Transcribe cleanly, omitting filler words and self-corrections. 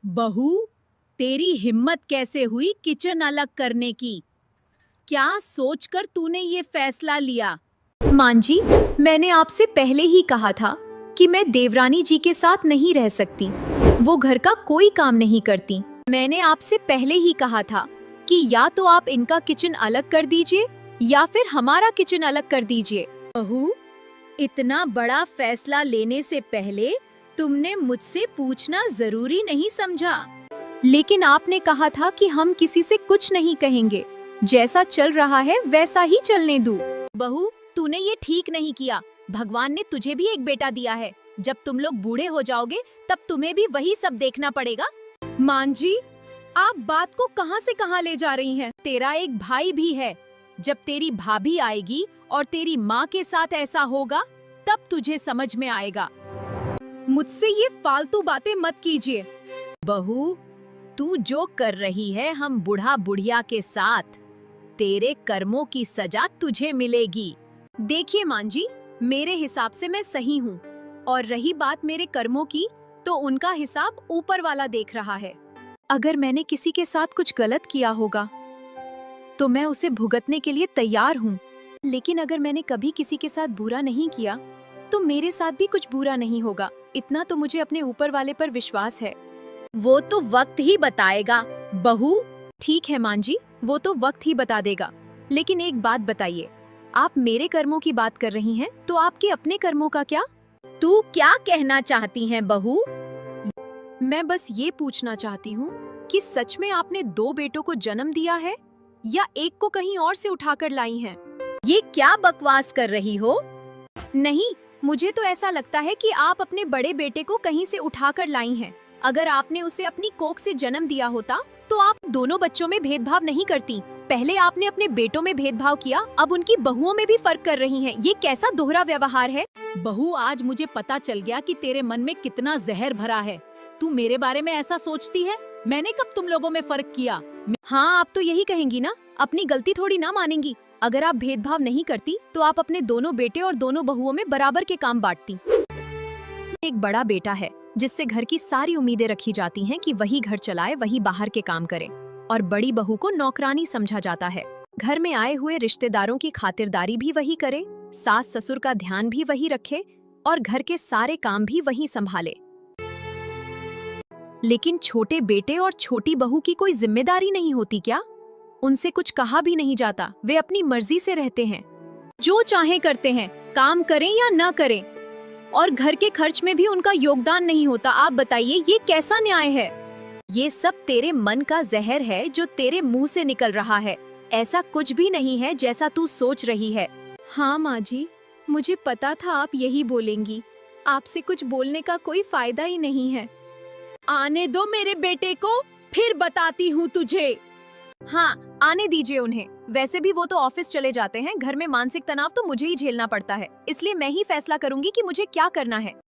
बहू, तेरी हिम्मत कैसे हुई किचन अलग करने की? क्या सोचकर तूने ये फैसला लिया? मां जी, मैंने आपसे पहले ही कहा था कि मैं देवरानी जी के साथ नहीं रह सकती। वो घर का कोई काम नहीं करती। मैंने आपसे पहले ही कहा था कि या तो आप इनका किचन अलग कर दीजिए या फिर हमारा किचन अलग कर दीजिए। बहू, इतना बड़ा फैसला लेने से पहले तुमने मुझसे पूछना जरूरी नहीं समझा? लेकिन आपने कहा था कि हम किसी से कुछ नहीं कहेंगे, जैसा चल रहा है वैसा ही चलने दूं। बहू, तूने ये ठीक नहीं किया। भगवान ने तुझे भी एक बेटा दिया है। जब तुम लोग बूढ़े हो जाओगे तब तुम्हें भी वही सब देखना पड़ेगा। मां जी, आप बात को कहां से कहां ले जा रही हैं? तेरा एक भाई भी है। जब तेरी भाभी आएगी और तेरी माँ के साथ ऐसा होगा तब तुझे समझ में आएगा। मुझसे ये फालतू बातें मत कीजिए। बहू, तू जो कर रही है हम बुढ़ा बुढ़िया के साथ, तेरे कर्मों की सजा तुझे मिलेगी। देखिए मां जी, मेरे हिसाब से मैं सही हूँ, और रही बात मेरे कर्मों की, तो उनका हिसाब ऊपर वाला देख रहा है। अगर मैंने किसी के साथ कुछ गलत किया होगा तो मैं उसे भुगतने के लिए तैयार हूँ। लेकिन अगर मैंने कभी किसी के साथ बुरा नहीं किया तो मेरे साथ भी कुछ बुरा नहीं होगा। इतना तो मुझे अपने ऊपर वाले पर विश्वास है। वो तो वक्त ही बताएगा। बहू, ठीक है मां जी, वो तो वक्त ही बता देगा। लेकिन एक बात बताइए, आप मेरे कर्मों की बात कर रही हैं, तो आपके अपने कर्मों का क्या? तू क्या कहना चाहती हैं बहू? मैं बस ये पूछना चाहती हूँ कि सच में आपने 2 बेटों को जन्म दिया है या एक को कहीं और से उठाकर लाई हैं? ये क्या बकवास कर रही हो? नहीं, मुझे तो ऐसा लगता है कि आप अपने बड़े बेटे को कहीं से उठाकर लाई हैं। अगर आपने उसे अपनी कोख से जन्म दिया होता तो आप दोनों बच्चों में भेदभाव नहीं करती। पहले आपने अपने बेटों में भेदभाव किया, अब उनकी बहुओं में भी फर्क कर रही हैं। ये कैसा दोहरा व्यवहार है? बहू, आज मुझे पता चल गया कि तेरे मन में कितना जहर भरा है। तू मेरे बारे में ऐसा सोचती है? मैंने कब तुम लोगों में फर्क किया? हाँ, आप तो यही कहेंगी ना, अपनी गलती थोड़ी ना मानेंगी। अगर आप भेदभाव नहीं करती तो आप अपने दोनों बेटे और दोनों बहुओं में बराबर के काम बांटती। एक बड़ा बेटा है जिससे घर की सारी उम्मीदें रखी जाती हैं कि वही घर चलाए, वही बाहर के काम करे, और बड़ी बहू को नौकरानी समझा जाता है। घर में आए हुए रिश्तेदारों की खातिरदारी भी वही करे, सास ससुर का ध्यान भी वही रखे और घर के सारे काम भी वही संभाले। लेकिन छोटे बेटे और छोटी बहू की कोई जिम्मेदारी नहीं होती क्या? उनसे कुछ कहा भी नहीं जाता, वे अपनी मर्जी से रहते हैं, जो चाहे करते हैं, काम करें या न करें, और घर के खर्च में भी उनका योगदान नहीं होता। आप बताइए, ये कैसा न्याय है? ये सब तेरे मन का जहर है जो तेरे मुंह से निकल रहा है। ऐसा कुछ भी नहीं है जैसा तू सोच रही है। हाँ माँ जी, मुझे पता था आप यही बोलेंगी। आपसे कुछ बोलने का कोई फायदा ही नहीं है। आने दो मेरे बेटे को, फिर बताती हूँ तुझे। हाँ, आने दीजिए उन्हें। वैसे भी वो तो ऑफिस चले जाते हैं, घर में मानसिक तनाव तो मुझे ही झेलना पड़ता है। इसलिए मैं ही फैसला करूंगी कि मुझे क्या करना है।